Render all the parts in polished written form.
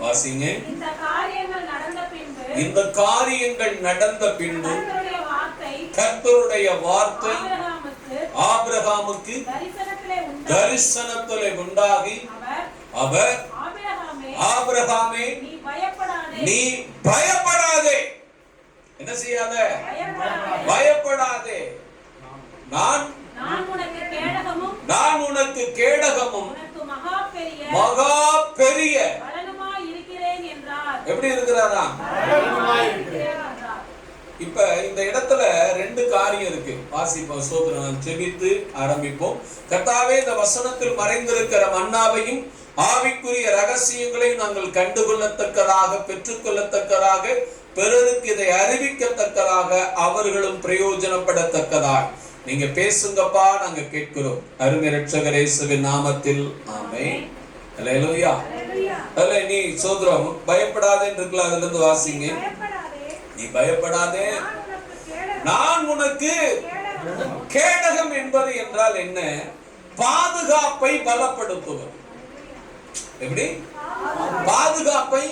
வாசிங்க. இந்த காரியங்கள் நடந்த பின்பு கர்த்தருடைய வார்த்தை ஆபிரகாமுக்கு தரிசனத்திலே உண்டாகி அவர் ஆபிரகாமே நீ பயப்படாதே. என்ன செய்யாத? பயப்படாதே. நான் உனக்கு கேடகமும் மகா பெரிய எப்படி இருக்கிறாரா? இப்ப இந்த இடத்துல ரெண்டு காரியம் இருக்கு. வாசிப்போம், சோதரம் செபித்து ஆரம்பிப்போம். கர்த்தாவே, இந்த வசனத்தில் மறைந்திருக்கிற மன்னாவையும் ஆவிக்குரிய ரகசியங்களையும் நாங்கள் கண்டுகொள்ளத்தக்கதாக, பெற்றுக்கொள்ளத்தக்கதாக, பிறருக்கு இதை அறிவிக்கத்தக்கதாக, அவர்களும் பிரயோஜனப்படத்தக்கதாக நீங்க பேசுங்கப்பா, நாங்க கேட்கிறோம். அருமை இரட்சகர் இயேசுவின் நாமத்தில் ஆமென். அல்லேலூயா. அல்ல நீ சோதரம் பயப்படாதேன்னு இருக்குல்ல, அதுல இருந்து வாசிங்க. நீ பயப்படாதே, நான் உனக்கு கேடகம் என்பது என்றால் என்ன? பாதுகாப்பை பலப்படுத்துவது. எப்படி? பாதுகாப்பை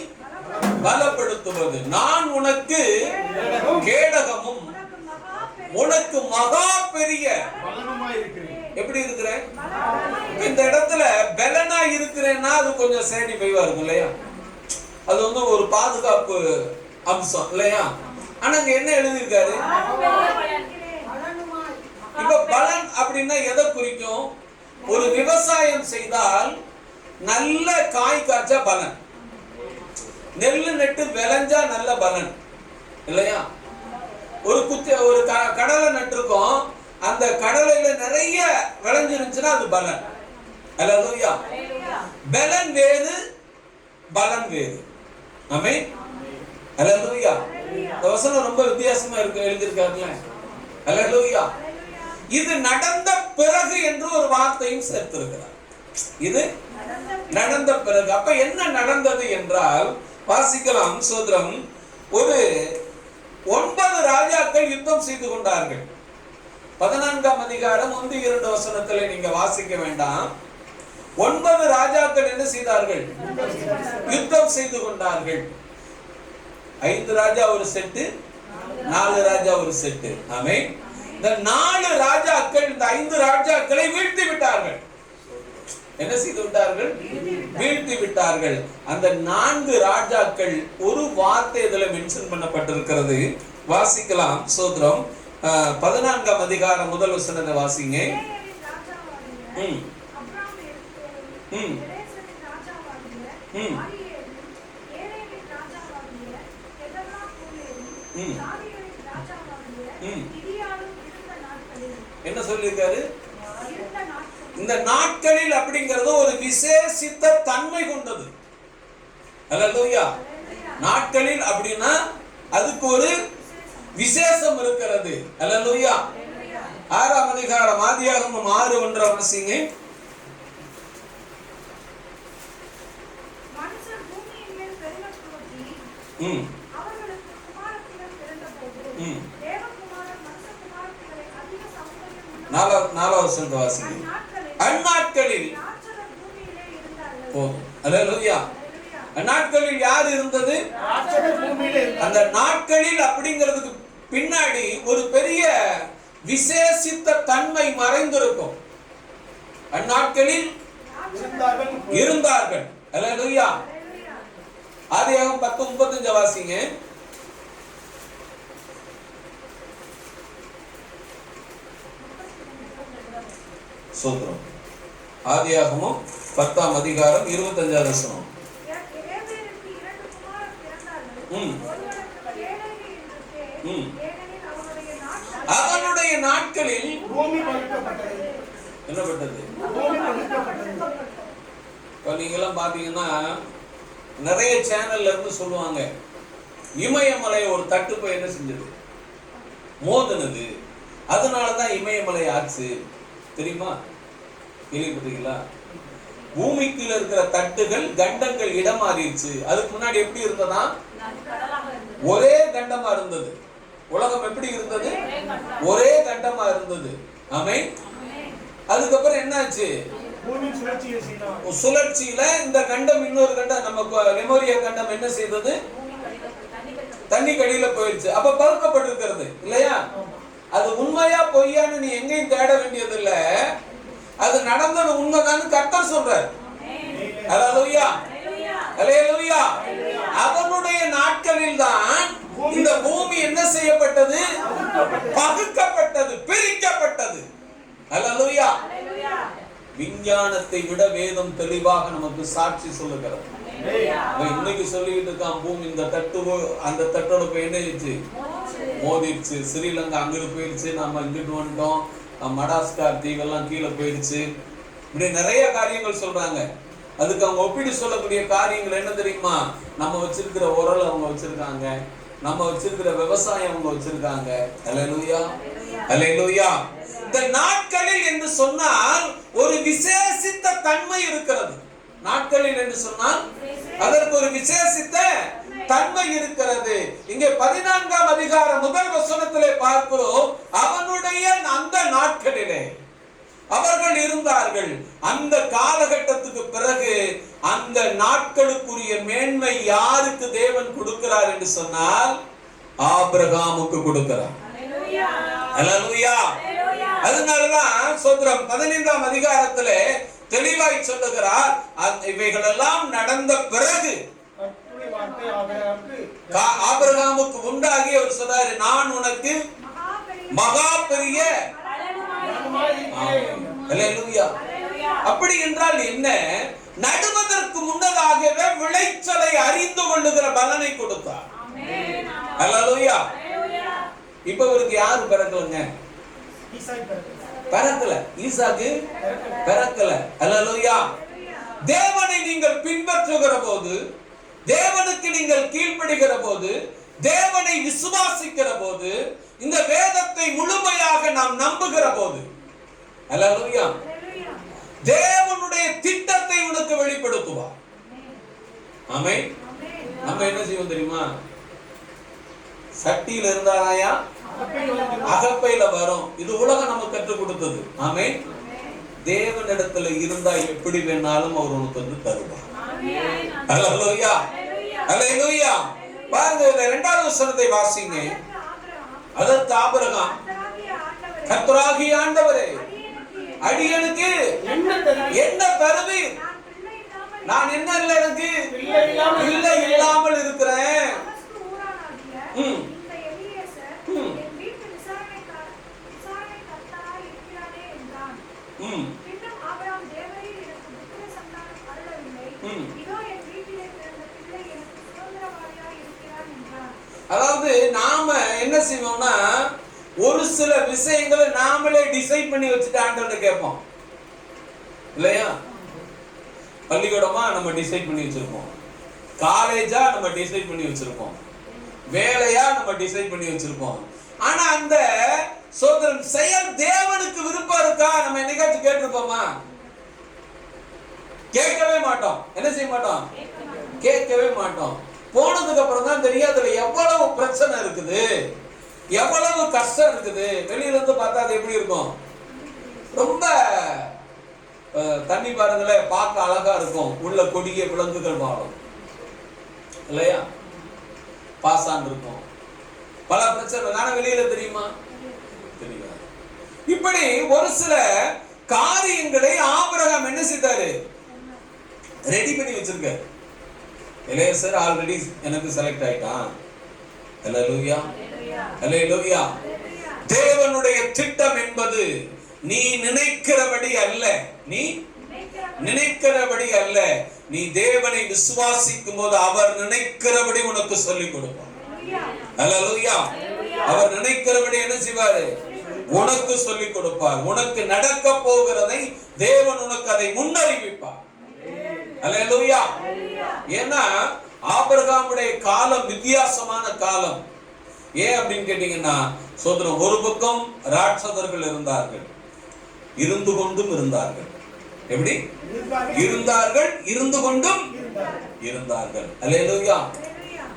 பலப்படுத்துவது. நான் உனக்கு கேடகமும் உனக்கு மகா பெரிய எப்படி இருக்கிறேன்? இந்த இடத்துல பலனா இருக்கிறேன்னா அது கொஞ்சம் சேடிஃபைவா இருக்கும் இல்லையா? அது வந்து ஒரு பாதுகாப்பு அம்சம் இல்லையா? ஆனா இங்க என்ன எழுதியிருக்காரு? இப்ப பலன் அப்படின்னா எதை குறிக்கும்? ஒரு விவசாயம் செய்தால் நல்ல காய் காய்ச்சா பலன், நெல்லு நட்டு விளைஞ்சா நல்ல பலன் இல்லையா? ஒரு கடலை நட்டுருக்கோம், அந்த கடலையில நிறைய விளைஞ்சிருந்துச்சுன்னா அது பலன். அல்லேலூயா. பலன் வேறு, பலன் வேறு. ஆமென். அல்லேலூயா. இந்த வசனம் ரொம்ப வித்தியாசமா இருக்கு, எழுதியிருக்காருல்ல. அல்லேலூயா. இது நடந்த பிறகு என்று ஒரு வார்த்தையும் சேர்த்திருக்கிறார். இது நடந்த பிறகு. அப்ப என்ன நடந்தது என்றால் வாசிக்கலாம். சோதரம், ஒரு 9 ராஜாக்கள் யுத்தம் செய்து கொண்டார்கள். 14ஆம் அதிகாரம் 1-2 வசனத்துல நீங்க வாசிக்க வேண்டாம். 9 ராஜாக்கள் என்ன செய்தார்கள்? யுத்தம் செய்து கொண்டார்கள். 5 ராஜா ஒரு செட்டு, 4 ராஜா ஒரு செட்டு. ஆமென். இந்த 4 ராஜாக்கள் இந்த 5 ராஜாக்களை வீழ்த்தி விட்டார்கள். என்ன செய்து விட்டார்கள்? வீழ்த்தி விட்டார்கள். அந்த 4 ராஜாக்கள் ஒரு வார்த்தை இதுல மென்ஷன் பண்ணப்பட்டிருக்கிறது. வாசிக்கலாம். சோதரம் 14ஆம் அதிகாரம் முதல் வசனத்தை வாசிங்க. என்ன சொல்லிருக்காரு? இந்த நாட்களில் அப்படிங்கிறது ஒரு விசேஷித்த தன்மை கொண்டது. அல்லேலூயா. நாட்களில் அப்படின்னா அதுக்கு ஒரு விசேஷம் இருக்கிறது. அல்லேலூயா. 6ஆம் அதிகாரம் ஆதியாகமம் 6:1 வாசிங்க. மனுஷர் பூமியின் மேல் பெருமத்துவத்தி அவர்களுக்கு குமாரத்திகள் பிறந்தபோது தேவகுமாரர் மனுஷகுமாரத்திகளை அதிக சௌந்தரியம் உள்ள 4வது வசனத்தை வாசிங்க. அந்நாட்களில் அல்லேலூயா. அந்நாட்களில் யார் இருந்தது? அந்த நாட்களில் அப்படிங்கிறதுக்கு பின்னாடி ஒரு பெரிய விசேஷித்த தன்மை மறைந்திருக்கும். அந்நாட்களில் இருந்தார்கள். அல்லேலூயா. ஆதியாகமம் 10:35 வாசிங்க. சோத்ரம். ஆதியாகமம் 10ஆம் அதிகாரம் 25வது வசனம். அவனுடைய நாட்களில் பூமி பழுக்கப்பட்டது. என்ன பட்டது? இப்ப நீங்க எல்லாம் பாத்தீங்கன்னா நிறைய சேனல்ல இருந்து சொல்லுவாங்க, இமயமலை ஒரு தட்டுப்பை என்ன செஞ்சது? மோதுனது. அதனாலதான் இமயமலை ஆச்சு. தெரியுமா? கேள்விப்பட்டீங்களா? பூமிக்குள்ள இருக்கிற தட்டுகள் கண்டங்கள் இடம் மாறிடுச்சு. அதுக்கு முன்னாடி எப்படி இருந்ததா? ஒரே கண்டமா இருந்தது. உலகம் எப்படி இருந்தது? ஒரே கண்டமா இருந்தது. ஆமென். அதுக்கப்புறம் என்னாச்சு? சுழற்சியில இந்த கண்டம் இன்னொரு கண்டம் நம்ம லெமோரியா கண்டம் என்ன செய்தது? தண்ணி கடியில போயிடுச்சு. அப்ப பகுக்கப்பட்டிருக்கிறது இல்லையா? அது உண்மையா பொய்யான்னு நீ எங்கேயும் தேட வேண்டியது இல்ல. அது நடந்தது உண்மைதான் கர்த்தர் சொல்றார். அல்லேலூயா, அல்லேலூயா. அவனுடைய நாட்களில் தான் இந்த பூமி என்ன செய்யப்பட்டது? பகுக்கப்பட்டது, பிரிக்கப்பட்டது. அல்லேலூயா. விஞ்ஞானத்தை விட வேதம் தெளிவாக நமக்கு சாட்சி சொல்லுகிறது. இன்னைக்கு சொல்லிட்டு இருக்கான் பூமி இந்த தட்டு அந்த தட்டோட போய் என்ன ஆயிடுச்சு? மோதிடுச்சு. ஸ்ரீலங்கா அங்கிட்டு போயிடுச்சு, நம்ம இங்கிட்டு வந்துட்டோம், மடாஸ்கார் தீவெல்லாம் கீழே போயிடுச்சு. இப்படி நிறைய காரியங்கள் சொல்றாங்க. அதுக்கு அவங்க ஒப்பிட்டு சொல்லக்கூடிய காரியங்கள் என்ன தெரியுமா? நம்ம வச்சிருக்கிற உரல் அவங்க வச்சிருக்காங்க, நம்ம வச்சிருக்கிற விவசாயம் அவங்க வச்சிருக்காங்க. அல்லேலூயா, அல்லேலூயா. இந்த நாட்களில் என்று சொன்னால் ஒரு விசேஷித்த தன்மை இருக்கிறது. நாட்களில் என்று சொன்னால் அதற்கு ஒரு விசேஷித்த தன்மை இருக்கிறது. இங்கே 14ஆம் அதிகாரம் முதல் வசனத்திலே பார்க்கிறோம். அவனுடைய அந்த நாட்களிலே அவர்கள் இருந்தார்கள். அந்த காலகட்டத்துக்கு பிறகு அந்த நாட்களுக்குரிய மேன்மை யாருக்கு தேவன் கொடுக்கிறார் என்று சொன்னால் ஆபிரகாமுக்கு கொடுக்கிறார். அல்லேலூயா. அதனாலதான் சோதரம் 15ஆம் அதிகாரத்திலே தெளிவாய் சொல்லுகிறார். இவைகள் எல்லாம் நடந்த பிறகு ஆபிரகாமுக்கு உண்டாகி அவர் சொன்னாரு, நான் உனக்கு மகா பெரிய. அல்லேலூயா. அப்படி என்றால் என்ன? நடுவதற்கு முன்னதாகவே விளைச்சலை அறிந்து கொள்ளுகிற பலனை கொடுத்தார். அல்லேலூயா. இப்ப இவருக்கு யாரு பிறக்கலங்க? பிறக்கல. ஈசாக்கு பிறக்கல. அல்லேலூயா. தேவனை நீங்கள் பின்பற்றுகிற போது, தேவனுக்கு நீங்கள் கீழ்ப்படுகிற போது, தேவனை விசுவாசிக்கிற போது, இந்த வேதத்தை முழுமையாக நாம் நம்புகிற போது, அல்லேலூயா, தேவனுடைய திட்டத்தை உனக்கு வெளிப்படுத்துவார். ஆமென். நம்ம என்ன செய்வோம் தெரியுமா? சட்டியில இருந்தாயா அகப்பையில வரும். இது உலகம் நமக்கு கற்றுக் கொடுத்தது. ஆமென். தேவனிடத்துல இருந்தா எப்படி வேணாலும் அவர் உனக்கு வந்து தருவார். அல்லேலூயா, அல்லேலூயா. பாருங்க, இந்த 2வது வசனத்தை வாசிங்க. அதற்கு ஆபிரகாம், கர்த்தராகிய ஆண்டவரே, அடியனுக்கு என்ன தருவீர்? நான் என்ன இல்லை, எனக்கு இல்லை இல்லாமல் இருக்கிறேன். அதாவது நாம என்ன செய்வோம்னா, ஒரு சில விஷயங்களை நாமளே டிசைட் பண்ணி வச்சுட்டு ஆண்டவர்கிட்ட கேட்போம் இல்லையா? பள்ளிக்கூடமா நம்ம டிசைட் பண்ணி வச்சிருப்போம், காலேஜா நம்ம டிசைட் பண்ணி வச்சிருப்போம், வேலையா நம்ம டிசைட் பண்ணி வச்சிருப்போம். ஆனா அந்த சோதரன் செயல் தேவனுக்கு விருப்பம் இருக்கா? நம்ம என்னைக்காச்சும் கேட்டிருப்போமா? கேட்கவே மாட்டோம். என்ன செய்ய மாட்டோம்? கேட்கவே மாட்டோம். போனதுக்கு அப்புறம் தான் தெரியும் அதுல எவ்வளவு பிரச்சனை இருக்குது, எவ்வளவு கஷ்டம் இருக்குது. வெளியில இருந்து பார்த்தா அது எப்படி இருக்கும்? ரொம்ப தண்ணி பாருங்களேன், பார்க்க அழகா இருக்கும், உள்ள கொடிய விலங்குகள் வாழும் இல்லையா? பாசான் இருக்கும், பல பிரச்சனை. ஆனா வெளியில தெரியுமா? தெரியாது. இப்படி ஒரு சில காரியங்களை ஆபிரகாம் என்ன செய்தாரு? ரெடி பண்ணி வச்சிருக்காரு. எலியாசர் ஆல்ரெடி எனக்கு செலக்ட் ஆயிட்டான். அல்லேலூயா, அல்லேலூயா. தேவனுடைய திட்டம் என்பது நீ நினைக்கிறபடி அல்ல, நீ நினைக்கிறபடி அல்ல. நீ தேவனை விசுவாசிக்கும் போது அவர் நினைக்கிறபடி உனக்கு சொல்லிக் கொடுப்பார். அல்லேலூயா. அவர் நினைக்கிறபடி என்ன செய்வாரு? உனக்கு சொல்லிக் கொடுப்பார். உனக்கு நடக்க போகிறதை தேவன் உனக்கு அதை முன்னறிவிப்பார். அல்லேலூயா. ஏன்னா ஆபிரகாமுடைய காலம் வித்தியாசமான காலம். ஏன் அப்படின்னு கேட்டீங்கன்னா, சோதரம் ஒரு பக்கம் ராட்சதர்கள் இருந்தார்கள், இருந்து கொண்டும் இருந்தார்கள். எப்படி இருந்தார்கள்? இருந்து கொண்டும் இருந்தார்கள். அல்லேலூயா.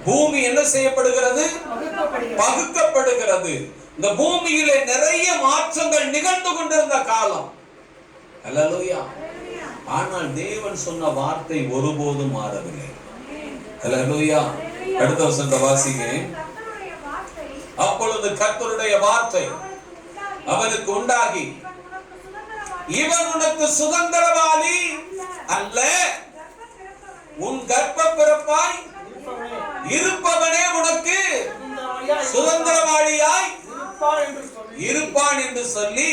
பூமி என்ன செய்யப்படுகிறது? பகுக்கப்படுகிறது. இந்த பூமியிலே நிறைய மாற்றங்கள் நிகழ்ந்து கொண்டிருந்த காலம். அல்லேலூயா. ஆனால் தேவன் சொன்ன வார்த்தை ஒருபோதும் மாறவில்லை. ஹல்லேலூயா. அடுத்த வசனத்தை வாசிங்க. அப்பொழுது கர்த்தருடைய வார்த்தை அவனுக்கு உண்டாகி, இவன் உனக்கு சுதந்திரவாளி அல்ல, உன் கர்ப்ப பிறப்பாய் இருப்பவனே உனக்கு சுதந்திரவாளியாய் இருப்பான் என்று சொல்லி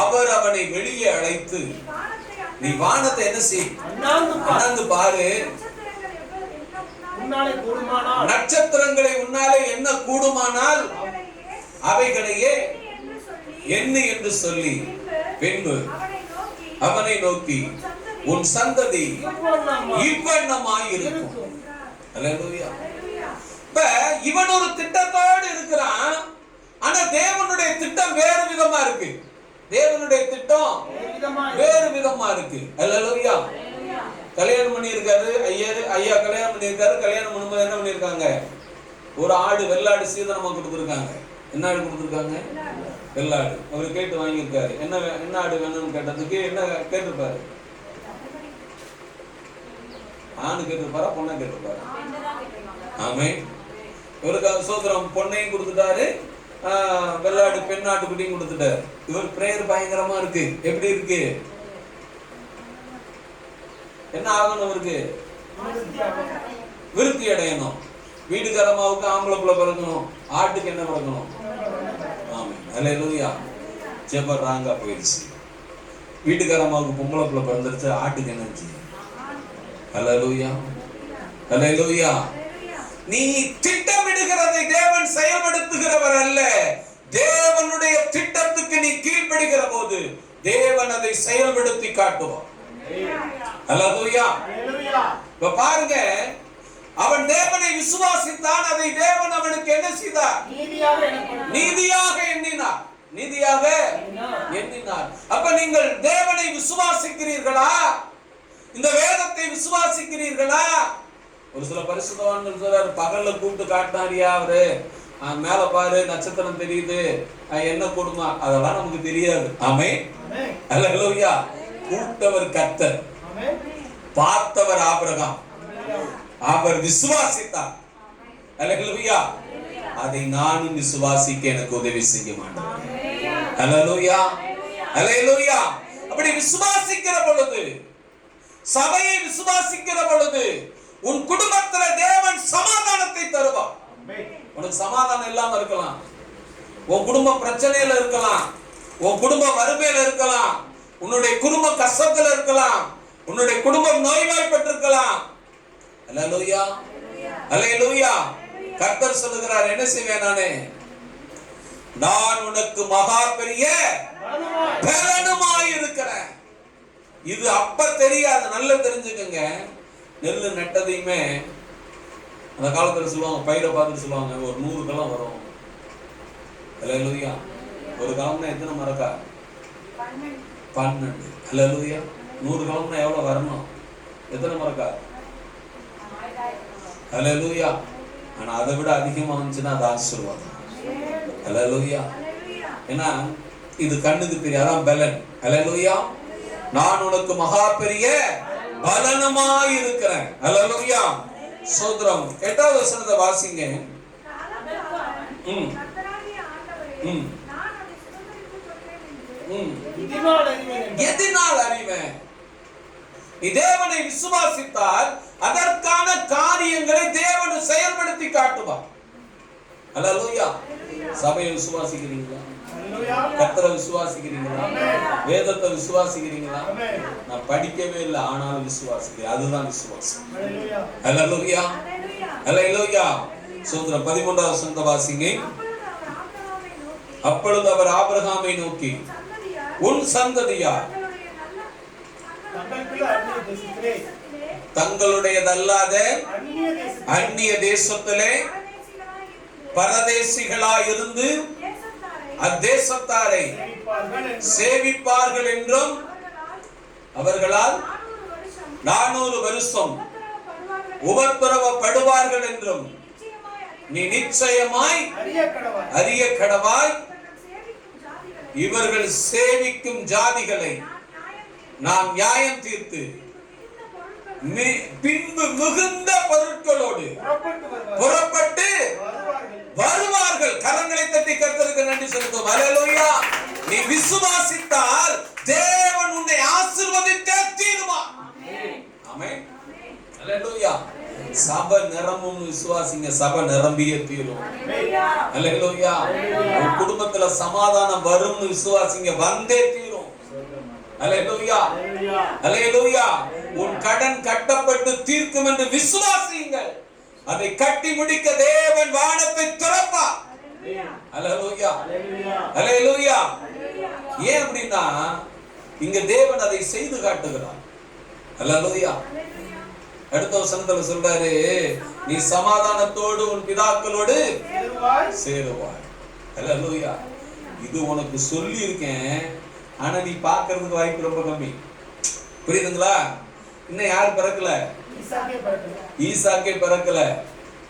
அவர் அவனை வெளியே அழைத்து, நீ வானத்தை என்ன செய், அண்ணாந்து பாரு, நட்சத்திரங்களை உன்னாலே என்ன கூடுமானால் அவைகளையே எண்ணு என்று சொல்லி பின்பு அவனை நோக்கி, உன் சந்ததி இவ்வண்ணமாய் இருக்கும். அல்லேலூயா. இப்ப இவன் ஒரு திட்டத்தோடு இருக்கிறான். ஆனா தேவனுடைய திட்டம் வேறு விதமா இருக்கு. தேவனுடைய திட்டம் வேறு விதமா இருக்கு. அல்லேலூயா. கல்யாணம் பண்ணி இருக்காரு ஐயா கல்யாணம் பண்ணி இருக்காரு. கல்யாணம் பண்ணும்போது என்ன பண்ணிருக்காங்க, ஒரு ஆடு வெள்ளாடு சீதனமா கொடுத்துருக்காங்க. என்ன ஆடு கொடுத்துருக்காங்க? வெள்ளாடு. அவரு கேட்டு வாங்கியிருக்காரு. என்ன ஆடு வேணும்னு கேட்டதுக்கு என்ன கேட்டிருப்பாரு? ஆணு கேட்டிருப்பாரா பொண்ணை கேட்டிருப்பாரு? ஆமே. இவருக்கு சோதரம் பொண்ணையும் கொடுத்துட்டாரு, வெள்ளாடு பெண்ணாட்டு குட்டியும் கொடுத்துட்டாரு. இவர் பிரேயர் பயங்கரமா இருக்கு. எப்படி இருக்கு? என்ன ஆகணும்? இவருக்கு விருத்தி அடையணும். வீட்டுக்காரமாவுக்கு ஆம்பளை பிள்ளை பிறக்கணும், ஆட்டுக்கு என்ன பிறக்கணும்? ஆமே. அல்லேலூயா. ஜெப ராங்கா போயிடுச்சு. வீட்டுக்காரமாவுக்கு பொம்பளை பிள்ளை பிறந்துருச்சு, ஆட்டுக்கு என்ன செய்யும்? அல்லேலூயா. அல்லேலூயா. நீ திட்டமிடுகிறதை தேவன் செயல்படுத்துகிறவர் அல்ல. தேவனுடைய திட்டத்துக்கு நீ கீழ்ப்படுகிற போது தேவன் அதை செயல்படுத்தி காட்டுவார். அல்லேலூயா. இப்ப பாருங்க, அவன் தேவனை விசுவாசித்தான். அதை தேவன் அவனுக்கு என்ன செய்தார்? நீதியாக எண்ணினார். நீதியாக எண்ணினார். அப்ப நீங்கள் தேவனை விசுவாசிக்கிறீர்களா? இந்த வேதத்தை விசுவாசிக்கிறீர்களா? ஒரு சில பரிசுத்தவான்கள் சொல்றாரு, பகல்ல கூப்பிட்டு காட்டினாரியா அவரு, மேல பாரு நட்சத்திரம் தெரியுது, என்ன கொடுமா, அதெல்லாம் நமக்கு தெரியாது. ஆமென். அல்லேலூயா. கூப்பிட்டவர் கர்த்தர், பார்த்தவர் ஆபிரகாம், அவர் விசுவாசித்தார். அல்லேலூயா. அதை நானும் விசுவாசிக்க எனக்கு உதவி செய்ய மாட்டேன். அல்லேலூயா. அல்லேலூயா. அப்படி விசுவாசிக்கிற பொழுது, சபையை விசுவாசிக்கிற பொழுது உன் குடும்பத்துல தேவன் சமாதானத்தை தருவார். உனக்கு சமாதானம் இல்லாம இருக்கலாம், உன் குடும்ப பிரச்சனையில இருக்கலாம், உன் குடும்ப வறுமையில இருக்கலாம், உன்னுடைய குடும்ப கஷ்டத்துல இருக்கலாம், உன்னுடைய குடும்பம் நோய்வாய்ப்பட்டிருக்கலாம். அல்லேலூயா. அல்லேலூயா. கர்த்தர் சொல்லுகிறார், என்ன செய்வேன் நானே? நான் உனக்கு மகா பெரிய பலனுமாய் இருக்கிறேன். இது அப்ப தெரியாது, நல்லா தெரிஞ்சுக்கங்க. நெல்லு நட்டதையுமே அந்த காலத்துல சொல்லுவாங்க, பயிரை பார்த்துட்டு சொல்லுவாங்க, ஒரு 100 களம் வரும். அல்லேலூயா. ஒரு களம்னா எத்தனை மரக்கா? 12. அல்லேலூயா. 100 களம்னா எவ்வளவு வரணும்? எத்தனை மரக்கா? அல்லேலூயா. ஆனா அதை விட அதிகமா வந்துச்சுன்னா அது ஆசீர்வாதம். அல்லேலூயா. ஏன்னா இது கண்ணுக்கு தெரியாதான் பலன். அல்லேலூயா. நான் உனக்கு மகா பெரிய பலனுமாய் இருக்கிறேன். அல்லேலூயா. சோதரம். 8வது வசனத்தை வாசிங்க. எதனால் அறிவேன்? நீ தேவனை விசுவாசித்தால் அதற்கான காரியங்களை தேவன் செயல்படுத்தி காட்டுவார். அல்லேலூயா. சபையை விசுவாசிக்கிறீங்களா? கர்த்தரை விசுவாசிக்கிறீங்களா? வேதத்தை விசுவாசிக்கிறீங்களா? நான் படிக்கவே இல்லை, ஆனாலும் விசுவாசிக்கிறேன். அதுதான் விசுவாசம். அல்லேலூயா. அல்லேலூயா. சோதரம் 13வது வசனத்தை வாசிங்க. அப்பொழுது அவர் ஆபிரகாமை நோக்கி, உன் சந்ததியார் தங்களுடையதல்லாத அந்நிய தேசத்திலே பரதேசிகளாய் இருந்து அத்தேசத்தாரை சேவிப்பார்கள் என்றும் அவர்களால் 400 வருஷம் உபத்திரவப்படுவார்கள் என்றும் நீ நிச்சயமாய் அறிய கடவாய். இவர்கள் சேவிக்கும் ஜாதிகளை நாம் நியாயம் தீர்த்து பின்பு மிகுந்த பொருட்களோடு புறப்பட்டு வருவார்கள். கரங்களை தட்டி கர்த்தருக்கு நன்றி செலுத்துவோம். அல்லேலூயா. நீ விசுவாசித்தால் தேவன் உன்னை ஆசீர்வதித்தே தீருவார். ஆமென். அல்லேலூயா. சபை நிரம்பும் விசுவாசிங்க, சபை நிரம்பியே தீரும். அல்லேலூயா. உன் குடும்பத்துல சமாதானம் வரும்னு விசுவாசிங்க, வந்தே தீரும். அல்லேலூயா. அல்லேலூயா. உன் கடன் கட்டப்பட்டு தீர்க்கும் என்று விசுவாசியுங்கள். அதை கட்டி முடிக்க தேவன் வானத்தை திறப்பார். அல்லேலூயா. அல்லேலூயா. ஏன் அப்படின்னா இங்க தேவன் அதை செய்து காட்டுகிறார். அல்லேலூயா. அடுத்த வசனத்துல சொல்றாரு, நீ சமாதானத்தோடு உன் பிதாக்களோடு சேருவாய். அல்லேலூயா. இது உனக்கு சொல்லி இருக்கேன், ஆனா நீ பாக்குறதுக்கு வாய்ப்பு ரொம்ப கம்மி. புரியுதுங்களா? இன்னும் யார் பிறக்கல? ஈசாக்கே பிறக்கல.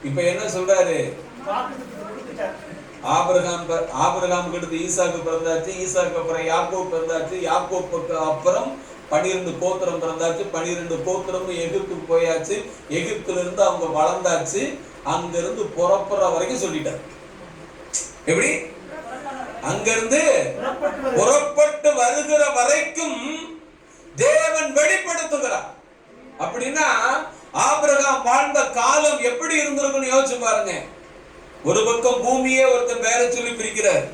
இப்ப என்ன சொல்றாரு? ஆபிரகாமுக்கு அடுத்து ஈசாக்கு பிறந்தாச்சு, ஈசாக்கு அப்புறம் யாக்கோப் பிறந்தாச்சு, யாக்கோப்புக்கு அப்புறம் 12 கோத்திரம் பிறந்தாச்சு, 12 கோத்திரமும் எகிப்துக்கு போயாச்சு, எகிப்துல இருந்து அவங்க வளர்ந்தாச்சு, அங்கிருந்து புறப்புற வரைக்கும் சொல்லிட்டார். எப்படி? அங்கிருந்து புறப்பட்டு வருகிற வரைக்கும் தேவன் வெளிப்படுத்துகிறார். அப்படின்னா ஆபிரகாம் வாழ்ந்த காலம் எப்படி இருந்திருக்குன்னு யோசிச்சு பாருங்க. ஒரு பக்கம் பூமியே ஒருத்தன் பேரை சொல்லி பிரிக்கிறார்,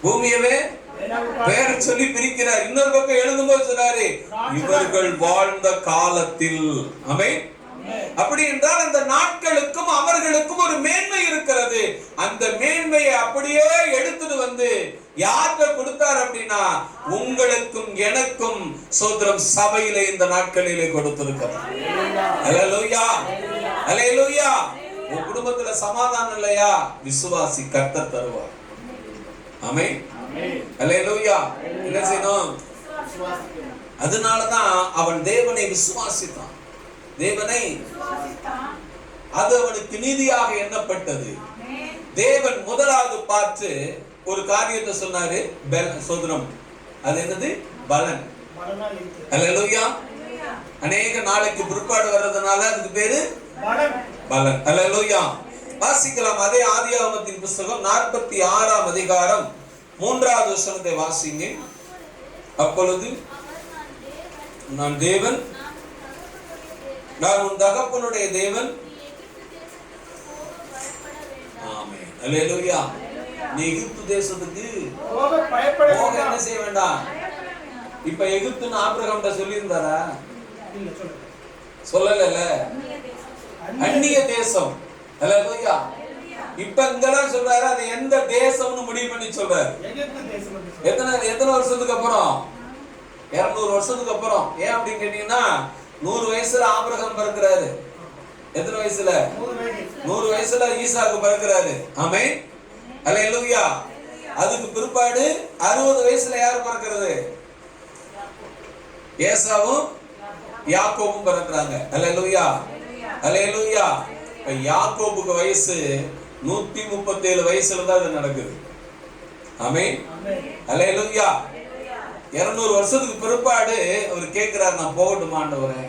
பூமியவே பேரை சொல்லி பிரிக்கிறார். இன்னொரு பக்கம் எழுதும்போது சொல்றாரு, இவர்கள் வாழ்ந்த காலத்தில். ஆமென். அப்படி என்றால் அந்த நாட்களுக்கும் அவர்களுக்கும் ஒரு மேன்மை இருக்கிறது. அந்த மேன்மையை அப்படியே எடுத்துட்டு வந்து யார்கிட்ட கொடுத்தார் அப்படின்னா உங்களுக்கும் எனக்கும் சோதரம் சபையிலே இந்த நாட்களிலே கொடுத்திருக்கிறார். அல்லேலூயா. அல்லேலூயா. உன் குடும்பத்துல சமாதானம் இல்லையா? விசுவாசி, கர்த்தர் தருவார். ஆமென். அல்லேலூயா. என்ன செய்யணும்? அதனாலதான் அவன் தேவனை விசுவாசித்தான். தேவனை அது அவனுக்கு நீதியாக எண்ணப்பட்டது. தேவன் முதலாவது பார்த்து ஒரு காரியத்தை சொன்னாரு, சோதனம். அது என்னது? பலன். அல்லேலூயா. அநேக நாளைக்கு பிற்பாடு வர்றதுனால அதுக்கு பேரு பலன். அல்லேலூயா. வாசிக்கலாம். அதே ஆதியாகமத்தின் புத்தகம் 46ஆம் அதிகாரம் 3வது வசனத்தை வாசிங்க. அப்பொழுது நான் தேவன், நான் உன் தகப்பனுடைய தேவன். ஆமென். அல்லேலூயா. நீ எகிப்து தேசத்துக்கு போக என்ன செய்ய வேண்டாம். இப்ப எகிப்துன்னு ஆபிரகாம்கிட்ட சொல்லி இருந்தாரா? சொல்லல. அந்நிய தேசம். அல்லேலூயா. இப்ப இங்கதான் சொல்றாரு, அது எந்த தேசம்னு முடிவு பண்ணி சொல்றாரு. எத்தனை வருஷத்துக்கு அப்புறம்? 200 வருஷத்துக்கு அப்புறம். ஏன் அப்படின்னு கேட்டீங்கன்னா 100 வயசுல ஆபிரகாம் பிறக்கிறாரு. எத்தனை வயசுல? 100 வயசுல ஈசாக்கு பிறக்கிறாரு. ஆமென். அல்லேலூயா. அதுக்கு பிற்பாடு 60 வயசுல யார் பிறக்கிறது? ஏசாவும் யாக்கோபும் பிறக்கிறாங்க. அல்லேலூயா. அல்லேலூயா. இப்ப யாக்கோபுக்கு வயசு 137 வயசுல தான் அது நடக்குது. ஆமென். அல்லேலூயா. 200 வருஷத்துக்கு பிற்பாடு அவர் கேட்கிறார், நான் போகட்டுமா ஆண்டவரே?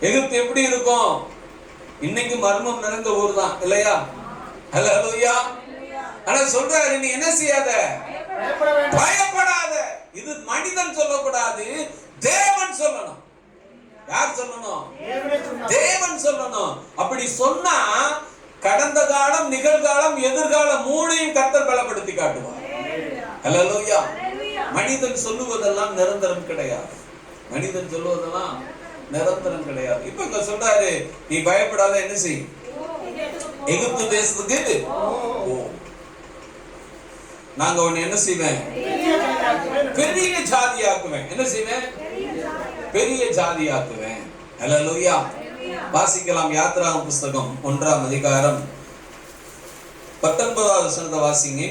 எகிப்து எப்படி இருக்கும்? இன்னைக்கு மர்மம் நிறைந்த ஊர் தான் இல்லையா? அல்லேலூயா. ஆனா சொல்றாரு, நீ என்ன செய்யாத, பயப்படாத. இது மனிதன் சொல்லக்கூடாது, தேவன் சொல்லணும். யார் சொல்லணும்? தேவன் சொல்லணும். அப்படி சொன்னா கடந்த காலம், நிகழ்காலம், எதிர்காலம் மூணையும் கர்த்தர் பலப்படுத்தி காட்டுவார். அல்லேலூயா. மனிதன் சொல்லுவதெல்லாம் நிரந்தரம் கிடையாது. மனிதன் சொல்லுவதெல்லாம் நிரந்தரம் கிடையாது. இப்ப இங்க சொல்றாரு, நீ பயப்படாத, என்ன செய், எகிப்து தேசத்துக்கு போ. நாங்க உன்னை என்ன செய்வேன்? பெரிய ஜாதியாக்குவேன். என்ன செய்வேன்? பெரிய ஜாதியாக்குவேன். அல்லேலூயா. வாசிக்கலாம். யாத்திராகம புத்தகம் 1ஆம் அதிகாரம் 19வது வசனத்தை வாசிங்க.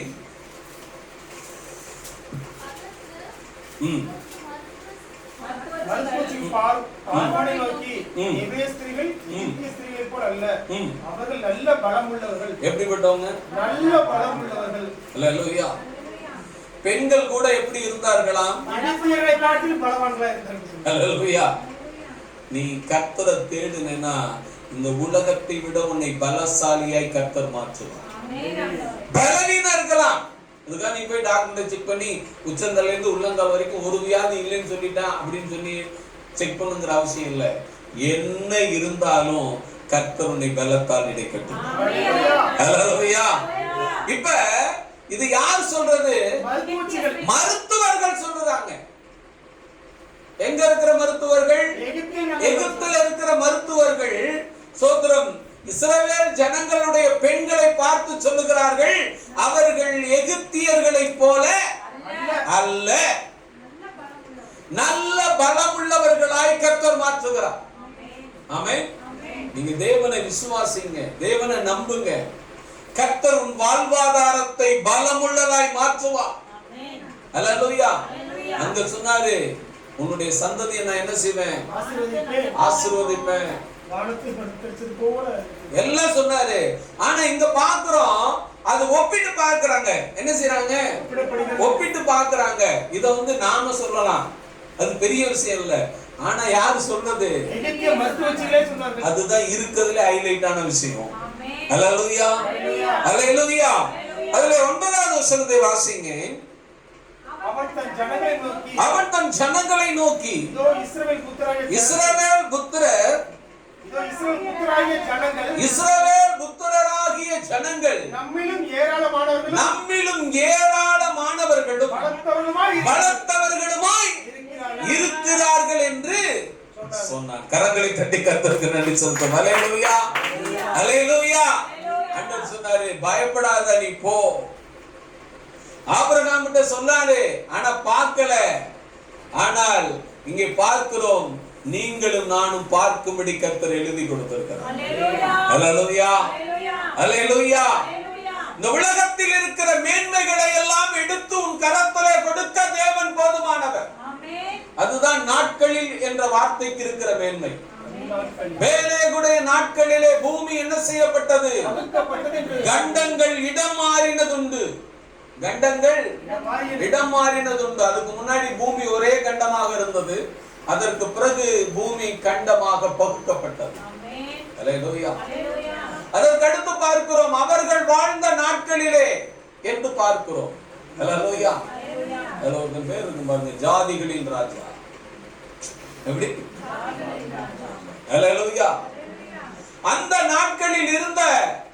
எப்படிப்பட்டவங்க? நல்ல பலம் உள்ளவர்கள். அல்லேலூயா. பெண்கள் கூட எப்படி இருந்தார்களாம்? ஹல்லேலூயா. நீ கர்த்தரை தேடுனா இந்த உலகத்தை விட உன்னை பலசாலியாய் கர்த்தர் மாற்றுவார். பலவீனம் இருக்கலாம், அதுக்காக நீ போய் டாக்டர் செக் பண்ணி உச்சந்தலையில இருந்து உள்ளங்கால் வரைக்கும் ஒரு வியாதி இல்லைன்னு சொல்லிட்டான் அப்படின்னு சொல்லி செக் பண்ணுங்கிற அவசியம் இல்லை. என்ன இருந்தாலும் கர்த்தர் உன்னை பலத்தால் இடைக்கட்டும். ஹல்லேலூயா. இப்ப இது யார் சொல்றது? மருத்துவர்கள் சொல்றாங்க. எங்க இருக்கிற மருத்துவர்கள்? எகிப்தில் இருக்கிற மருத்துவர்கள். சோதரம் இஸ்ரவேல் ஜனங்களுடைய பெண்களை பார்த்து சொல்லுகிறார்கள், அவர்கள் எகிப்தியர்களை போல அல்ல, நல்ல பலமுள்ளவர்களாய் கர்த்தர் மாற்றுகிறார். ஆமென். நீங்க தேவனை விசுவாசிங்க, தேவனை நம்புங்க. கர்த்தர் உன் வாழ்வாதாரத்தை பலமுள்ளதாய் மாற்றுவார். அல்லேலூயா. அங்க சொன்னாரு, உன்னுடைய சந்ததியை நான் என்ன செய்வேன்? ஆசீர்வதிப்பேன் எல்லாம் சொன்னாரு. ஆனா இங்க பாக்குறோம், அது ஒப்பிட்டு பார்க்கறாங்க. என்ன செய்யறாங்க? ஒப்பிட்டு பார்க்கறாங்க. இத வந்து நாம சொல்லலாம், அது பெரிய விஷயம் இல்ல. ஆனா யாரு சொன்னது? அதுதான் இருக்கிறதுல ஹைலைட்டான விஷயம். அல்லேலூயா, அல்லேலூயா. அதுல 9வது வசனத்தை வாசிங்க. அவன் தன் ஜனங்களை நோக்கி, இஸ்ரவேல் புத்திரர், இஸ்ரவேல் புத்திரராகிய ஜனங்கள் நம்மிலும் ஏராளமானவர்களும் பலத்தவர்களுமாய் இருக்கிறார்கள் என்று சொன்னார். கரங்களை தட்டி கர்த்தருக்கு நன்றி சொல்லுங்க. அல்லேலூயா, அல்லேலூயா. ஆண்டவர் சொன்னாரு, பயப்படாத, நீ போ. ஆபிரகாம் கிட்ட சொன்னாரு, ஆனா பார்க்கல. ஆனால் இங்கே பார்க்கிறோம், நீங்களும் நானும் பார்க்கும்படி கர்த்தர் எழுதி கொடுத்திருக்கிறார். அல்லேலூயா, அல்லேலூயா. இந்த உலகத்தில் இருக்கிற மேன்மைகளை எல்லாம் எடுத்து உன் கரத்திலே கொடுக்க தேவன் போதுமானவர். அதுதான் நாட்களில் என்ற வார்த்தைக்கு இருக்கிற மேன்மை. பேலேகுடைய நாட்களிலே பூமி என்ன செய்யப்பட்டது? கண்டங்கள் இடம் மாறினதுண்டு. கண்டங்கள் இடம் மாறினதுண்டு. அதுக்கு முன்னாடி பூமி ஒரே கண்டமாக இருந்தது. அதற்கு பிறகு பூமி கண்டமாக பகுக்கப்பட்டது. அல்லேலூயா. அதற்கு அடுத்து பார்க்கிறோம், அவர்கள் வாழ்ந்த நாட்களிலே என்று பார்க்கிறோம். அல்லேலூயா. அதுல ஒரு பேர் இருக்கு பாருங்க, ஜாதிகளின் ராஜா. எப்படி? அல்லேலூயா. அந்த நாட்களில் இருந்த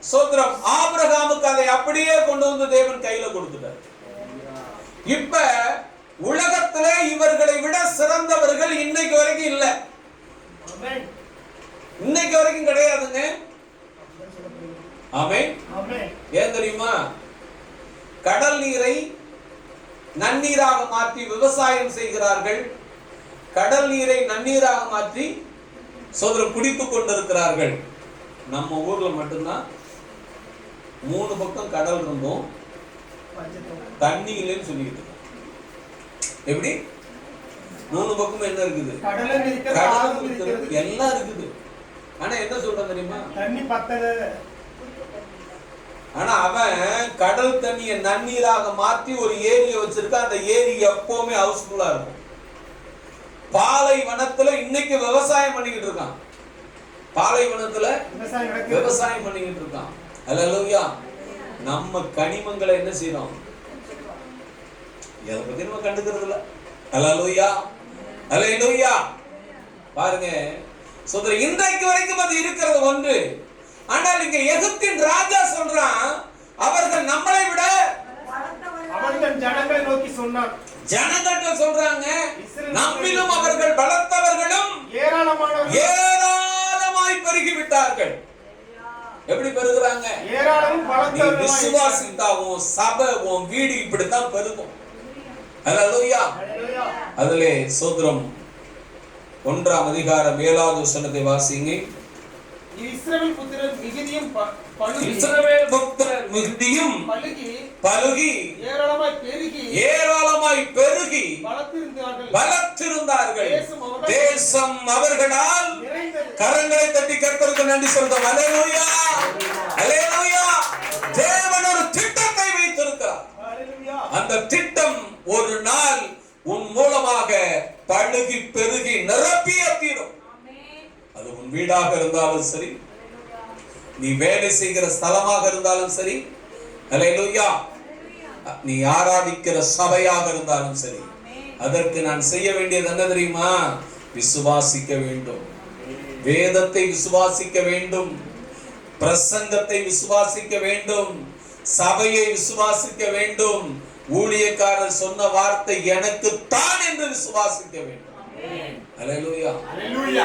சோதரம் ஆபிரகாமுக்கு அதை அப்படியே கொண்டு வந்து தேவன் கையில கொடுத்துட்டார். இப்ப உலகத்திலே இவர்களை விட சிறந்தவர்கள் இன்னைக்கு வரைக்கும் இல்ல. இன்னைக்கு வரைக்கும் கிடையாதுங்க. ஆமென். ஏன் தெரியுமா? கடல் நீரை நன்னீராக மாற்றி விவசாயம் செய்கிறார்கள். கடல் நீரை நன்னீராக மாற்றி சோதரம் குடித்துக் கொண்டிருக்கிறார்கள். நம்ம ஊர்ல மட்டும்தான் 3 பக்கம் கடல் இருந்தும் தண்ணி இல்லைன்னு சொல்லிட்டு. எப்படி? 3 பக்கம் என்ன இருக்குது? கடல் எல்லாம் இருக்குது. ஆனா என்ன சொல்றான் தெரியுமா? தண்ணி பத்தல. ஆனா அவன் கடல் தண்ணியை நன்னீராக மாற்றி ஒரு ஏரியை வச்சிருக்கான். அந்த ஏரி எப்பவுமே ஹவுஸ்ஃபுல்லா இருக்கும். பாலைவனத்துல இன்னைக்கு விவசாயம் பண்ணிக்கிட்டு இருக்கான். பாலைவனத்துல விவசாயம் பண்ணிக்கிட்டு இருக்கான். அல்லேலூயா. நம்ம கனிமங்களை என்ன செய்யறோம்? எதை பத்தி நம்ம கண்டுக்கிறது இல்ல. அல்லேலூயா, அல்லேலூயா. பாருங்க சோதரர், இன்றைக்கு வரைக்கும் அது இருக்கிறது ஒன்று. ஆனால் இங்க எகிப்தின் ராஜா சொல்றான், அவர்கள் நம்மளை விட அவர்கள் ஜனங்களை நோக்கி சொன்னார். ஜனங்கள் சொல்றாங்க, நம்மிலும் அவர்கள் பலத்தவர்களும் ஏராளமாய் பெருகி விட்டார்கள். எப்படி பெருகுறாங்க? ஏராளமும் விசுவாசித்தாவும் சபையும் வீடு இப்படித்தான் பெருகும். அல்லேலூயா. அதிலே சோதரம் 1ஆம் அதிகாரம் 7வது வசனத்தை வாசிங்க. இஸ்ரவேல் புத்திரர் மிகுதியும் பலுகி ஏராளமாய் பெருகி பலத்திருந்தார்கள். தேசம் அவர்களால் கரங்களை தட்டி கர்த்தருக்கு நன்றி சொல்றோம். அல்லேலூயா, அல்லேலூயா. தேவன் ஒரு திட்டத்தை வைத்திருக்கிறார். அந்த திட்டம் ஒரு நாள் உன் மூலமாக பழுகி பெருகி நிரப்பிய தீரும். அது உன் வீடாக இருந்தாலும் சரி, நீ வேலை செய்கிற ஸ்தலமாக இருந்தாலும் சரி, அல்லேலூயா, நீ ஆராதிக்கிற சபையாக இருந்தாலும் சரி, அதற்கு நான் செய்ய வேண்டியது என்ன தெரியுமா? விசுவாசிக்க வேண்டும், வேதத்தை விசுவாசிக்க வேண்டும், பிரசங்கத்தை விசுவாசிக்க வேண்டும், சபையை விசுவாசிக்க வேண்டும், ஊழியக்காரர் சொன்ன வார்த்தை எனக்கு தான் என்று விசுவாசிக்க வேண்டும். அல்லேலூயா.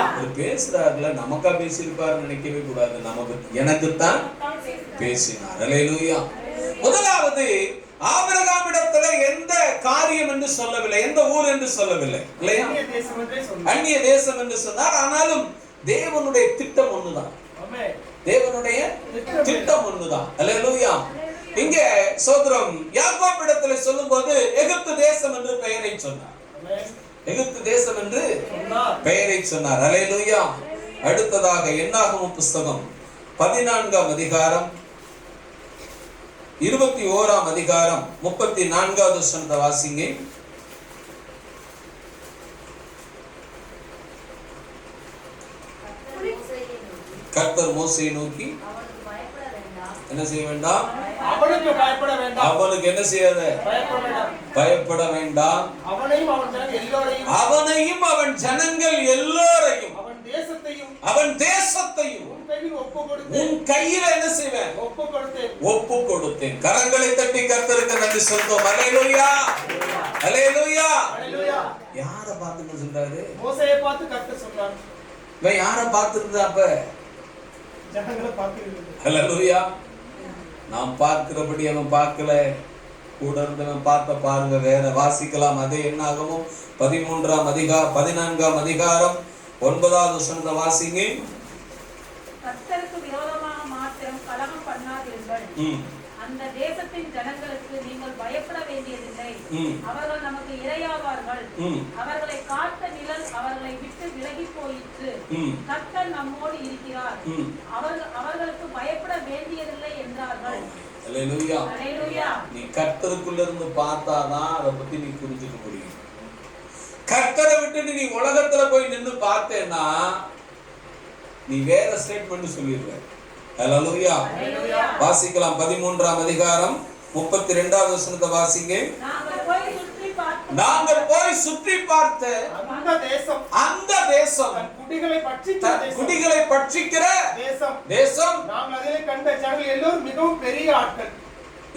அவர் பேசுறாருல, நமக்கா பேசியிருப்பாரு நினைக்கவே கூடாது, நமக்கு எனக்கு தான் பேசினார். அல்லேலூயா. முதலாவது, ஆபிரகாமிடத்துல எந்த காரியம் என்று சொல்லவில்லை, எந்த ஊர் என்று சொல்லவில்லை, இல்லையா? அந்நிய தேசம் என்று சொன்னார். ஆனாலும் தேவனுடைய திட்டம் ஒண்ணுதான், தேவனுடைய திட்டம் ஒண்ணுதான். அல்லேலூயா. இங்கே சோதரம் யாக்கோபிடத்துல சொல்லும்போது எகிப்து தேசம் என்று பெயரை சொன்னார், எகிப்து தேசம் என்று பெயரை சொன்னார். அல்லேலூயா. அடுத்ததாக என்னாகமம் புஸ்தகம் 14ஆம் அதிகாரம் 21ஆம் அதிகாரம் 34வது வசனத்தை வாசிங்க. கர்த்தர் மோசேயை நோக்கி என்ன செய்ய வேண்டாம்? அவனுக்கு என்ன செய்யாத? பயப்பட வேண்டாம். அவனையும் அவன் ஜனங்கள் எல்லோரையும் அவன் தேசத்தையும் உன் கையில் என்ன செய்வேன்? ஒப்பு கொடுத்தேன். கரங்களை தட்டி கர்த்தருக்கு நன்றி சொல்றோம். அல்லேலூயா, அல்லேலூயா. யாரை பார்த்து சொல்றாரு? மோசேயை பார்த்து கர்த்தர் சொல்றாரு. இவன் யாரை பார்த்துருந்தா? அப்ப ஜனங்களை பார்த்து. அல்லேலூயா. நாம் பார்க்கிறபடி அவன் பார்க்கல, கூட இருந்தவன் பார்த்த பாருங்க. வேற வாசிக்கலாம். அதே என்னாகமும் 14ஆம் அதிகாரம் 9வது வசனத்தை வாசிங்க. கர்த்தருக்கு விரோதமாக மாத்திரம் கலகம் பண்ணாதீர்கள். அந்த தேசத்தின் ஜனங்களுக்கு நீங்கள் பயப்பட வேண்டியதில்லை. அவர்கள் நமக்கு இரையாவார்கள். அவர்களை காத்த நிழல் அவர்களை விட்டு விலகி போயிற்று. கர்த்தர் நம்மோடு இருக்கிறார். அவர்களுக்கு பயப்பட வேண்டியதில்லை என்றார்கள். அல்லேலூயா. அல்லேலூயா. நீ கர்த்தருக்குள்ள இருந்து பார்த்தாதான் அதை பத்தி நீ புரிஞ்சுக்க முடியும். கர்த்தரை விட்டு நீ உலகத்துல போய் நின்று பார்த்தேன்னா நீ வேற ஸ்டேட்மெண்ட் சொல்லிடுவ. அல்லேலூயா. வாசிக்கலாம். 13ஆம் அதிகாரம் 32வது வசனத்தை வாசிங்க. நாங்கள் போய் சுற்றி பார்த்த அந்த தேசம் குடிகளை பட்சிக்கிற தேசம். நாங்கள் அதிலே கண்ட ஜனங்கள் எல்லோரும் மிகவும் பெரிய ஆட்கள்.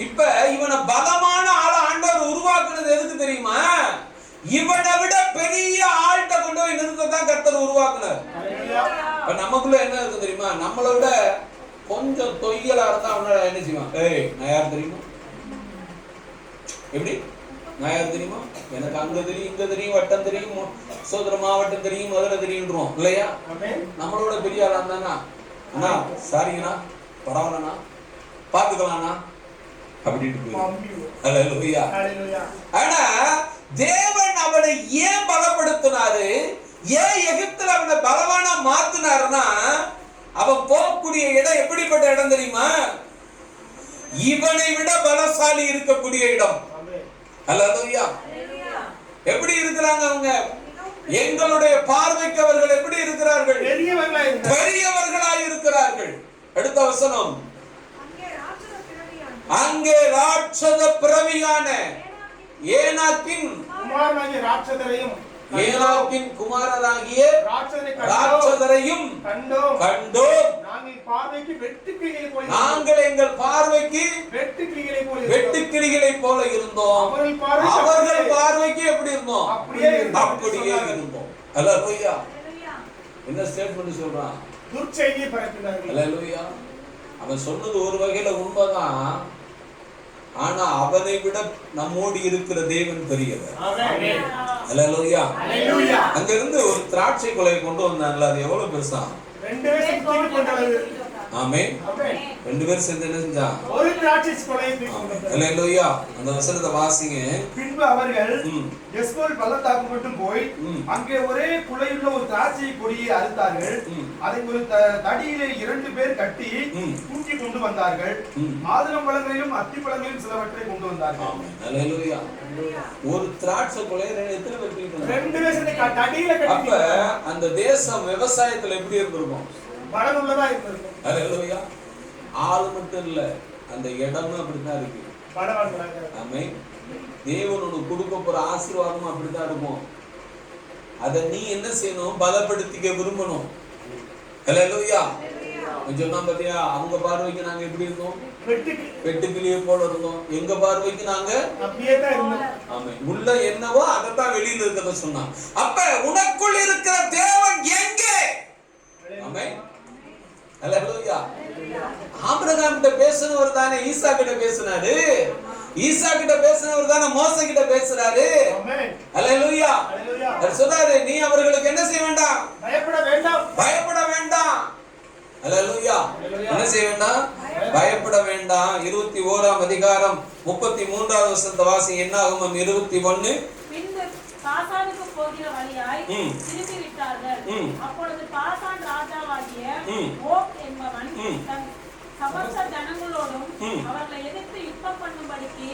இப்ப இவனை பலமான ஆள ஆண்டவர் உருவாக்குனது எதுக்கு தெரியுமா? இவனை விட பெரிய ஆள்கிட்ட கொண்டு போய் நிறுத்தத்தான் கர்த்தர் உருவாக்குனார். இப்ப நமக்குள்ள என்ன இருக்கு தெரியுமா? நம்மளை விட கொஞ்சம் தொய்யலா இருந்தா அவனால என்ன செய்வான்? ஏய், நான் யார் தெரியுமா? எப்படி? நான் யார் தெரியுமா? எனக்கு அங்க தெரியும், இங்க தெரியும், வட்டம் தெரியும், சோதர மாவட்டம் தெரியும், மதுரை தெரியும்ன்றோம் இல்லையா? நம்மளோட பெரிய ஆளா இருந்தானா, அண்ணா சாரிங்கண்ணா, பரவாயில்லண்ணா, பாத்துக்கலாம்ண்ணா அப்படின்னு. அல்லேலூயா. ஆனா தேவன் அவனை ஏன் பலப்படுத்தினாரு? ஏன் எகிப்துல அவனை பலவானா மாத்தினாருன்னா, அவன் போகக்கூடிய இடம் எப்படிப்பட்ட இடம் தெரியுமா? இவனை விட பலசாலி இருக்கக்கூடிய இடம். அல்லேலூயா. எப்படி இருக்கிறாங்க அவங்க? எங்களுடைய பார்வைக்கு அவர்கள் எப்படி இருக்கிறார்கள்? பெரியவர்களாய் இருக்கிறார்கள். அடுத்த வசனம். அங்கே ராட்சத பிறவியான ஏனாக்கின் குமாரராகிய ராட்சதரையும் கண்டோம். நாங்கள் எங்கள் பார்வைக்கு வெட்டுக்கிளிகளை போல இருந்தோம். அவர்கள் பார்வைக்கு எப்படி இருந்தோம்? அப்படியே இருந்தோம். அல்லேலூயா. என்ன ஸ்டேட்மென்ட் சொல்றான்? துர்ச்செய்தியை பரப்பினார்கள். அல்லேலூயா. அவன் சொன்னது ஒரு வகையில உண்மைதான். ஆனா அவனை விட நம்மோடு இருக்கிற தேவன் பெரியவர். அல்லேலூயா. அங்க இருந்து ஒரு திராட்சை கொலையை கொண்டு வந்தான்ல, அது எவ்வளவு பெருசா? ஆமென். ஆமென். 2 பேரும் சேர்ந்து என்ன செஞ்சான்? ஒரு திராட்சை கொலையை தூக்கி கொண்டார்கள். அல்லேலூயா. அந்த வசனத்தை வாசிங்க. பின்பு அவர்கள் எஸ்கோல் பள்ளத்தாக்கு மட்டும் போய் அங்கே ஒரே குலையுள்ள ஒரு திராட்சை கொடியை அறுத்தார்கள். அதை ஒரு தடியிலே 2 பேர் கட்டி தூக்கி கொண்டு வந்தார்கள். மாதுளம்பழங்களிலும் அத்திப்பழங்களிலும் சிலவற்றை கொண்டு வந்தார்கள். அல்லேலூயா. ஒரு திராட்சை கொலை எத்தனை பேர் தூக்கிட்டு 2 பேர் தடியில கட்டி. அப்ப அந்த தேசம் விவசாயத்துல எப்படி இருந்திருக்கும்? பலனுள்ளதா இருந்திருக்கும். அல்லேலூயா. ஆள் மட்டும் இல்ல, அந்த இடமும் அப்படித்தான் இருக்கு. பலவான்களாக. ஆமென். தேவன் உனக்கு கொடுக்க போற ஆசீர்வாதமும் அப்படித்தான் இருக்கும். அதை நீ என்ன செய்யணும்? பலப்படுத்திக்க விரும்பணும். அல்லேலூயா. சொன்னா பாத்தியா, அவங்க பார்வைக்கு நாங்க எப்படி இருந்தோம்? வெட்டுக்கிளியே போல இருந்தோம். எங்க பார்வைக்கு நாங்க அப்படியே தான் இருந்தோம். ஆமென். உள்ள என்னவோ அதைத்தான் வெளியில இருக்கிறத சொன்னான். அப்ப உனக்குள் இருக்கிற தேவன் எங்கே? ஆமென். அல்லேலூயா. ஆபிரகாம் கிட்ட பேசினவர் தானே ஈசா கிட்ட பேசினாரு. ஈசா கிட்ட பேசினவர் தானே மோசே கிட்ட பேசுறாரு. ஆமென். அல்லேலூயா. அல்லேலூயா. அவர் சொல்றாரு, நீ அவர்களுக்கு என்ன செய்ய வேண்டாம்? பயப்பட வேண்டாம். பயப்பட வேண்டாம். அல்லேலூயா. என்ன செய்ய வேண்டாம்? பயப்பட வேண்டாம். 21ஆம் அதிகாரம் 33வது வசனத்தை வாசி. என்னாகும்? 21. பின்பு பாசானுக்கு போகிற வழியாய் திரும்பி விட்டார்கள். அப்பொழுது பாசான் ராஜாவாகிய ஓக் என்பவன் தன் சமஸ்த ஜனங்களோடும் அவர்களை எதிர்த்து யுத்தம் பண்ணும்படிக்கு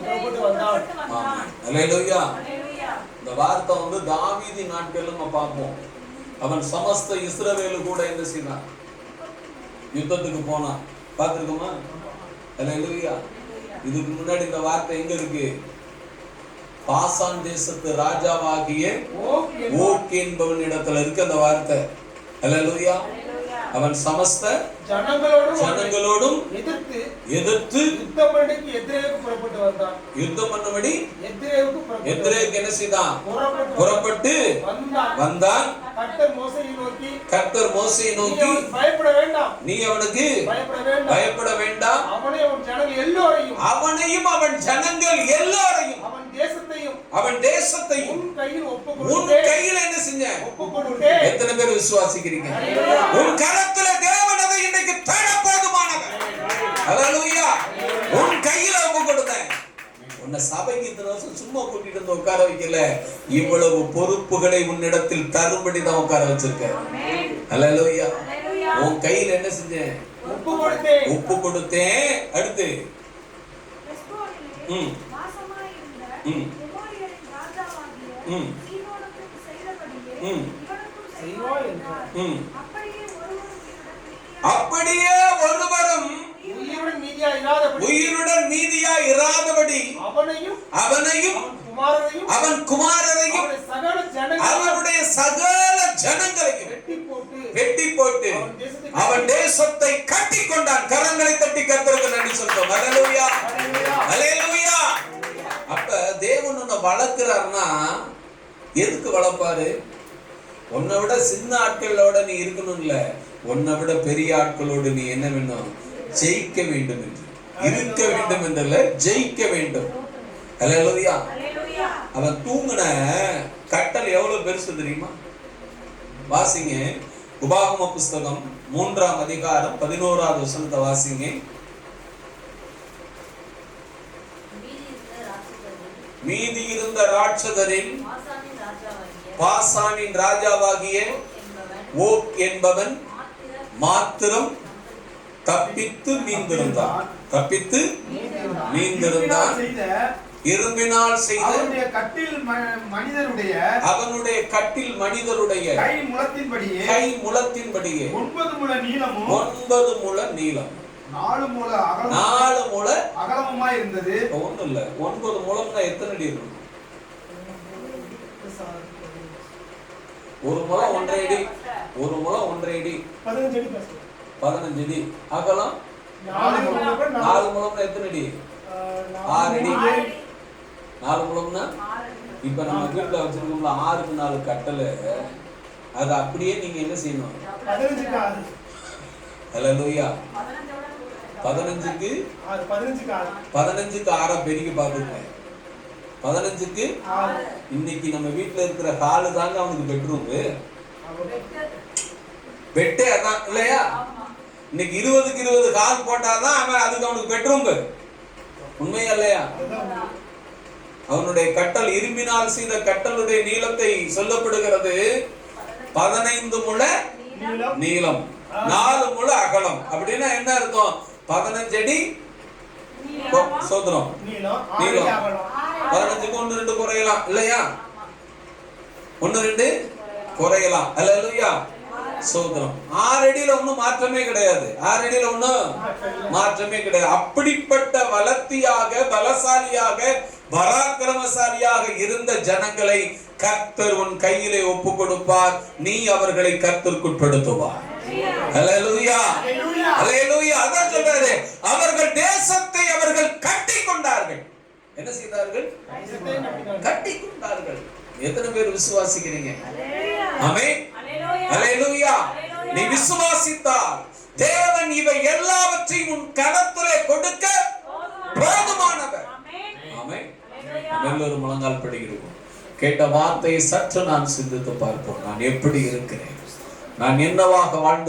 புறப்பட்டு வந்தான். அல்லேலூயா. அல்லேலூயா. இந்த வார்த்தை தாவீது நாட்கள்ல நம்ம பார்ப்போம். அவன் சமஸ்த இஸ்ரவேலு கூட என்ன செய்தான்? யுத்தத்துக்கு போனான். பார்த்திருக்கோமா? அல்லேலூயா. இதுக்கு முன்னாடி இந்த வார்த்தை எங்க இருக்கு? பாசான் தேசத்து ராஜாவாகிய ஓக் என்பவன் இடத்துல இருக்கு அந்த வார்த்தை. அல்லேலூயா. அவன் சமஸ்த ஜனங்களோடும் எதிர்த்து யுத்தம் பண்ணும்படி எத்திரேவுக்கு என்ன செய்தான்? புறப்பட்டு வந்தான். கர்த்தர் மோசேயை நோக்கி நீ அவனுக்கு பயப்பட வேண்டாம். அவனையும் அவன் ஜனங்கள் எல்லோரையும் அவன் தேசத்தையும் உன் கையில் என்ன செஞ்ச? எத்தனை பேர் விசுவாசிக்கிறீங்க? உன் கரத்துல தேவன் அதை இன்னைக்கு தர போதுமானவர். அல்லேலூயா. உன் கையில ஒப்பு கொடுத்தேன். உன்னை சபைக்கு இத்தனை வருஷம் சும்மா கூட்டிட்டு வந்து உட்கார வைக்கல. இவ்வளவு பொறுப்புகளை உன்னிடத்தில் தரும்படி தான் உட்கார வச்சிருக்க. அல்லேலூயா. உன் கையில என்ன செஞ்சேன்? ஒப்பு கொடுத்தேன். அடுத்து அப்படியே ஒருவரும் உயிருடன் மீதியா இராதபடி அவனையும் அவன் குமாரரையும் அவனுடைய சகல ஜனங்களையும் வெட்டி போட்டு அவன் தேசத்தை கட்டி கொண்டான். கரங்களை தட்டி கர்த்தருக்கு நன்றி சொல்றோம். அல்லேலூயா. அல்லேலூயா. அப்ப தேவன் உன்னை வளர்க்கிறார்னா எதுக்கு வளர்ப்பாரு? உன்னை விட சின்ன ஆட்களோட நீ இருக்கணும் இல்ல, உன்னை விட பெரிய ஆட்களோடு நீ என்ன வேணும்? ஜெயிக்க வேண்டும் என்று, இருக்க வேண்டும் என்றல்ல, ஜெயிக்க வேண்டும். அல்லேலூயா. அவன் தூங்கின கட்டல் எவ்வளவு பெருசு தெரியுமா? வாசிங்க உபாகம புஸ்தகம் 3ஆம் அதிகாரம் 11வது வசனத்தை வாசிங்க. மீதி இருந்த ராட்சதரில் பாசானின் ராஜாவாகிய ஓக் என்பவன் மாத்திரம் தப்பித்து மீந்திருந்தான். இரும்பினால் செய்த அவனுடைய கட்டில் மனிதருடைய கை முழத்தின்படியே 9 முழ நீளமும் 4 முழ அகலமுமாய் இருந்தது. ஒண்ணும் இல்ல, 9 முழம்னா எத்தனை அடி இருக்கும்? ஒரு முழம் 1.5 அடி. 15 அடி. அகலம் 4 முழம்னா எத்தனை அடி? 6 அடி. 4 முழம்னா இப்ப நம்ம வீட்டுல வச்சிருக்கோம்ல 6க்கு 4 கட்டல, அது அப்படியே நீங்க என்ன செய்யணும்? அல்லேலூயா. 15க்கு 6 பெருக்கி பார்த்துருக்கேன். 15க்கு இன்னைக்கு நம்ம வீட்டுல இருக்கிற ஹாலு தாங்க அவனுக்கு பெட்ரூம். பெட்டே அதான் இல்லையா? இன்னைக்கு 20க்கு 20 கால் போட்டாதான் அவன் அதுக்கு அவனுக்கு பெட்ரூம். உண்மையா இல்லையா? அவனுடைய கட்டல், இரும்பினால் செய்த கட்டளுடைய நீளத்தை சொல்லப்படுகிறது 15 முழ நீளம், 4 முழ அகலம். அப்படின்னா என்ன அர்த்தம்? 15 அடி சோதரம் நீளம். 15க்கு 1 2 குறையலாம் இல்லையா? 1 2 குறையலாம். அல்லேலூயா. சோதரம் 6 அடியில ஒண்ணும் மாற்றமே கிடையாது. 6 அடியில ஒண்ணும் மாற்றமே கிடையாது. அப்படிப்பட்ட வளர்த்தியாக, பலசாலியாக, பராக்கிரமசாலியாக இருந்த ஜனங்களை கர்த்தர் உன் கையிலே ஒப்பு கொடுப்பார். நீ அவர்களை கர்த்தருக்குட்படுத்துவார். அல்லேலூயா, அல்லேலூயா. அதான் சொல்றாரு, அவர்கள் தேசத்தை அவர்கள் கட்டி கொண்டார்கள். என்ன செய்தார்கள்? கட்டி கொண்டார்கள். எத்தனை பேர் விசுவாசிக்கிறீங்க? ஆமென். அல்லேலூயா. நீ விசுவாசித்தால் தேவன் இவை எல்லாவற்றையும் உன் கரத்திலே கொடுக்க போதுமானவர். ஆமென். எல்லோரும் முழங்கால் படிக்கிறோம். கேட்ட வார்த்தையை சற்று நான் சிந்தித்து பார்ப்போம். நான் எப்படி இருக்கிறேன்? நான் என்னவாக வாழ்ந்து